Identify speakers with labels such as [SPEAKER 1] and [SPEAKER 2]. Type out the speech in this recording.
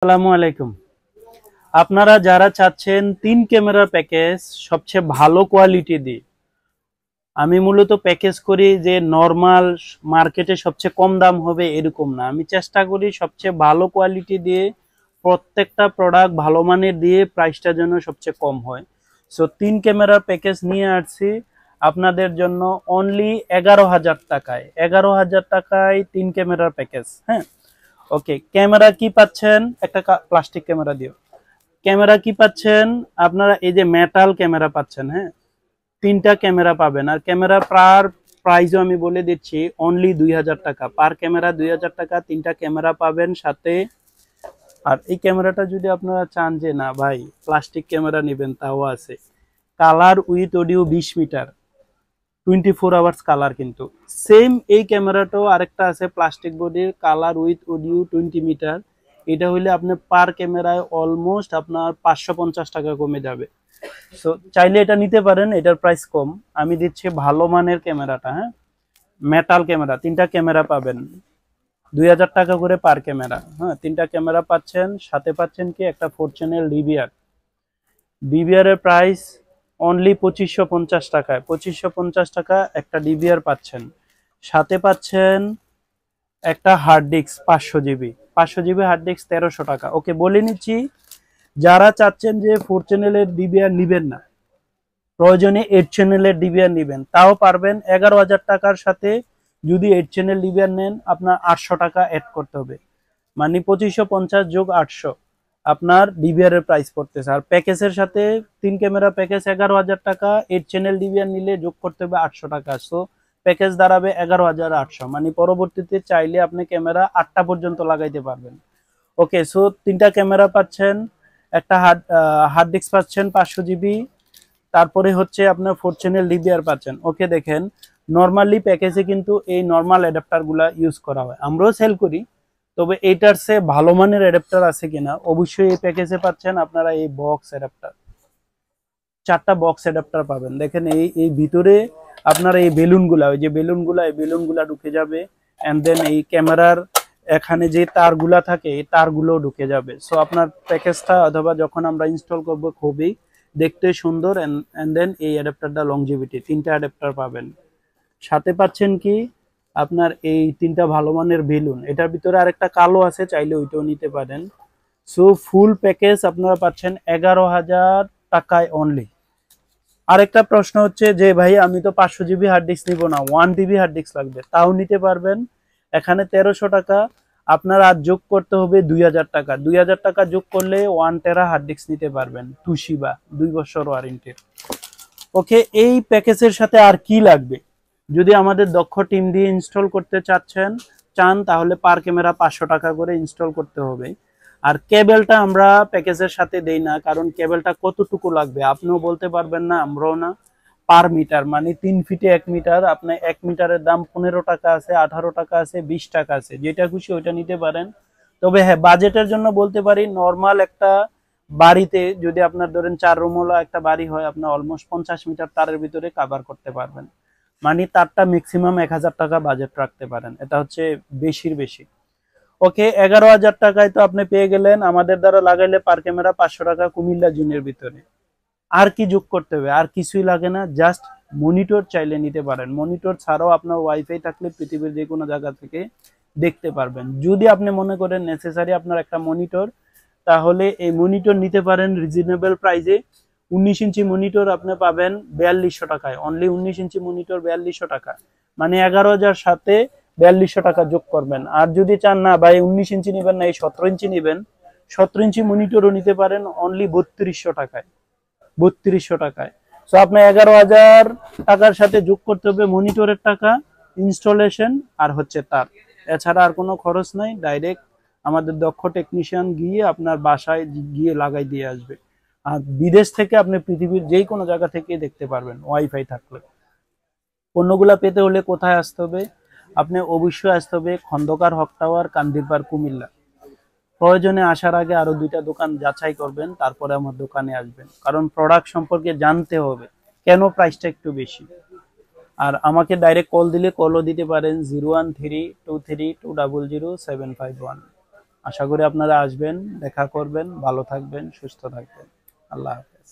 [SPEAKER 1] আসসালামু আলাইকুম। আপনারা যারা চাচ্ছেন 3 ক্যামেরা প্যাকেজ সবচেয়ে ভালো কোয়ালিটি দিয়ে, আমি মূলত প্যাকেজ করি যে নরমাল মার্কেটে সবচেয়ে কম দাম হবে এরকম না। আমি চেষ্টা করি সবচেয়ে ভালো কোয়ালিটি দিয়ে প্রত্যেকটা প্রোডাক্ট ভালো মানের দিয়ে প্রাইসটা যেন সবচেয়ে কম হয়। সো 3 ক্যামেরা প্যাকেজ নিয়ে আসছি আপনাদের জন্য অনলি 11,000 টাকায়। 11,000 টাকায় 3 ক্যামেরার প্যাকেজ। হ্যাঁ, ওকে। ক্যামেরা কি পাচ্ছেন? একটা প্লাস্টিক ক্যামেরা দিও। ক্যামেরা কি পাচ্ছেন? আপনারা এই যে মেটাল ক্যামেরা পাচ্ছেন। হ্যাঁ, 3টা ক্যামেরা পাবেন। আর ক্যামেরা প্রাইসও আমি বলে দিচ্ছি, অনলি 2,000 টাকা পার ক্যামেরা। 2,000 টাকা 3টা ক্যামেরা পাবেন সাথে। আর এই ক্যামেরাটা যদি আপনারা চান যে না ভাই প্লাস্টিক ক্যামেরা নেবেন, তাও আছে। Colour with audio 20 metre, 24 hours colour. কিন্তু সেম এই ক্যামেরাটাও আরেকটা আছে প্লাস্টিক বডির, কালার উইথ অডিও 20 মিটার। এটা হইলে আপনি পার ক্যামেরায় অলমোস্ট আপনার 550 টাকা কমে যাবে। সো চাইলে এটা নিতে পারেন, এটার প্রাইস কম। আমি দিচ্ছি ভালো মানের ক্যামেরাটা। হ্যাঁ, মেটাল ক্যামেরা 3টা ক্যামেরা পাবেন 2,000 টাকা করে পার ক্যামেরা। হ্যাঁ, 3টা ক্যামেরা পাচ্ছেন, সাথে পাচ্ছেন কি একটা 4 চ্যানেল ডিভিআর। ডিভিআর এর প্রাইস অনলি 2550 টাকায়। 2550 টাকা একটা ডিভিআর পাচ্ছেন। সাথে পাচ্ছেন একটা hard disk 500 GB. 500 GB hard disk 1300 টাকা। ওকে, বলে নিচ্ছি যারা চাচ্ছেন যে 4 চ্যানেলের ডিভিআর নিবেন না, প্রয়োজনে 8 চ্যানেলের ডিভিআর নিবেন, তাও পারবেন। 11,000 টাকার সাথে যদি 8 চ্যানেল ডিভিআর নেন আপনার 800 টাকা অ্যাড করতে হবে। মানে 2550 যোগ 800 আপনার ডিভিআর এর প্রাইস পড়তেছে। আর প্যাকেজের সাথে 3 ক্যামেরা প্যাকেজ 11,000 টাকা, 8 চ্যানেল ডিভিআর নিলে যোগ করতে হবে 800 টাকা। সো প্যাকেজ দাঁড়াবে 11,800। মানে পরবর্তীতে চাইলে আপনি ক্যামেরা 8টা পর্যন্ত লাগাইতে পারবেন। ওকে, সো 3টা ক্যামেরা পাচ্ছেন, একটা হার্ড ডিস্ক পাচ্ছেন 500 জিবি, তারপরে হচ্ছে আপনার 4 চ্যানেল ডিভিআর পাচ্ছেন। ওকে, দেখেন নরমালি প্যাকেজে কিন্তু এই নরমাল অ্যাডাপ্টার গুলা ইউজ করা হয়, আমরাও সেল করি। তবে এটার সে ভালো মানের অ্যাডাপ্টার আছে কিনা অবশ্যই এই প্যাকেজে পাচ্ছেন। আপনারা এই বক্স অ্যাডাপ্টার 4টা বক্স অ্যাডাপ্টার পাবেন। দেখেন এই ভিতরে আপনারা এই বেলুনগুলা, ওই যে বেলুনগুলা, এই বেলুনগুলা ঢুকে যাবে। এন্ড দেন এই ক্যামেরার এখানে যে তারগুলা থাকে এই তারগুলো ঢুকে যাবে। সো আপনার প্যাকেজটা অথবা যখন আমরা ইনস্টল করব খুবই দেখতে সুন্দর। এন্ড দেন এই অ্যাডাপ্টারটা লংজিভিটি 3টা অ্যাডাপ্টার পাবেন। সাথে পাচ্ছেন কি আপনার এই 3টা ভালো মানের বেলুন। এটার ভিতরে আরেকটা কালো আছে, চাইলে ওইটাও নিতে পারেন। সো ফুল প্যাকেজ আপনারা পাচ্ছেন 11,000 টাকায় অনলি। আরেকটা প্রশ্ন হচ্ছে যে ভাই আমি তো 500 জিবি হার্ড ডিস্ক নিব না, 1 টিবি হার্ড ডিস্ক লাগবে, তাও নিতে পারবেন। এখানে 1300 টাকা আপনার আর যোগ করতে হবে 2,000 টাকা। 2,000 টাকা যোগ করলে 1 টেরা হার্ড ডিস্ক নিতে পারবেন তুশিবা 2 বছর ওয়ারেন্টি। ওকে, এই প্যাকেজের সাথে আর কি লাগবে? যদি আমাদের দক্ষ টিম দিয়ে ইনস্টল করতে চান তাহলে পার ক্যামেরা 500 টাকা করে ইনস্টল করতে হবে। আর কেবলটা আমরা প্যাকেজের সাথে দেই না, কারণ কেবলটা কতটুকু লাগবে আপনিও বলতে পারবেন না, আমরাও না। পার মিটার মানে 3 ফিটে 1 মিটার, আপনি 1 মিটারের দাম 15 টাকা আছে, 18 টাকা আছে, 20 টাকা আছে, যেটা খুশি ওইটা নিতে পারেন। তবে হ্যাঁ, বাজেটের জন্য বলতে পারি নর্মাল একটা বাড়িতে যদি আপনার ধরেন 4 রুমওয়ালা একটা বাড়ি হয়, আপনার অলমোস্ট 50 মিটার তারের ভিতরে কভার করতে পারবেন। মানে তারটা ম্যাক্সিমাম 1,000 টাকা বাজেট রাখতে পারেন, এটা হচ্ছে বেশির বেশি। ওকে, 11,000 টাকায় তো আপনি পেয়ে গেলেন আমাদের দ্বারা লাগাইলে পার ক্যামেরা 500 টাকা কুমিল্লা জোনের ভিতরে। আর কি যোগ করতে হবে? আর কিছুই লাগে না, জাস্ট মনিটর চাইলে নিতে পারেন। মনিটর ছাড়াও আপনার ওয়াইফাই থাকলে পৃথিবীর যে কোনো জায়গা থেকে দেখতে পারবেন। যদি আপনি মনে করেন নেসেসারি আপনার একটা মনিটর, তাহলে এই মনিটর নিতে পারেন রিজনেবল প্রাইসে। 19 ইঞ্চি মনিটর আপনি পাবেন 4200 টাকায়। অনলি 19 ইঞ্চি মনিটর 4200 টাকা। মানে 11,000 সাথে 4200 টাকা যোগ করবেন। আর যদি চান না ভাই 19 ইঞ্চি নেবেন না, এই 17 ইঞ্চি নেবেন, 17 ইঞ্চি মনিটরও নিতে পারেন অনলি 3200 টাকায়। 3200 টাকায়। সো আপনার 11,000 টাকার সাথে যোগ করতে হবে মনিটরের টাকা, ইনস্টলেশন আর হচ্ছে তার। এছাড়া আর কোনো খরচ নাই। ডাইরেক্ট আমাদের দক্ষ টেকনিশিয়ান গিয়ে আপনার বাসায় গিয়ে লাগাই দিয়ে আসবে। আর বিদেশ থেকে আপনি পৃথিবীর যে কোনো জায়গা থেকে দেখতে পারবেন ওয়াইফাই থাকলে। পণ্যগুলা পেতে হলে কোথায় আসতে হবে? আপনি অবশ্যই আসতে হবে খন্দকার হক টাওয়ার, কান্দিরপাড়, কুমিল্লা। প্রয়োজনে আসার আগে আরো 2টা দোকান যাচাই করবেন, তারপরে আমার দোকানে আসবেন। কারণ প্রোডাক্ট সম্পর্কে জানতে হবে কেন প্রাইসটা একটু বেশি। আর আমাকে ডাইরেক্ট কল দিলে কলও দিতে পারেন 01323200751। আশা করি আপনারা আসবেন, দেখা করবেন, ভালো থাকবেন, সুস্থ থাকবেন। আল্লাহ হাফেজ।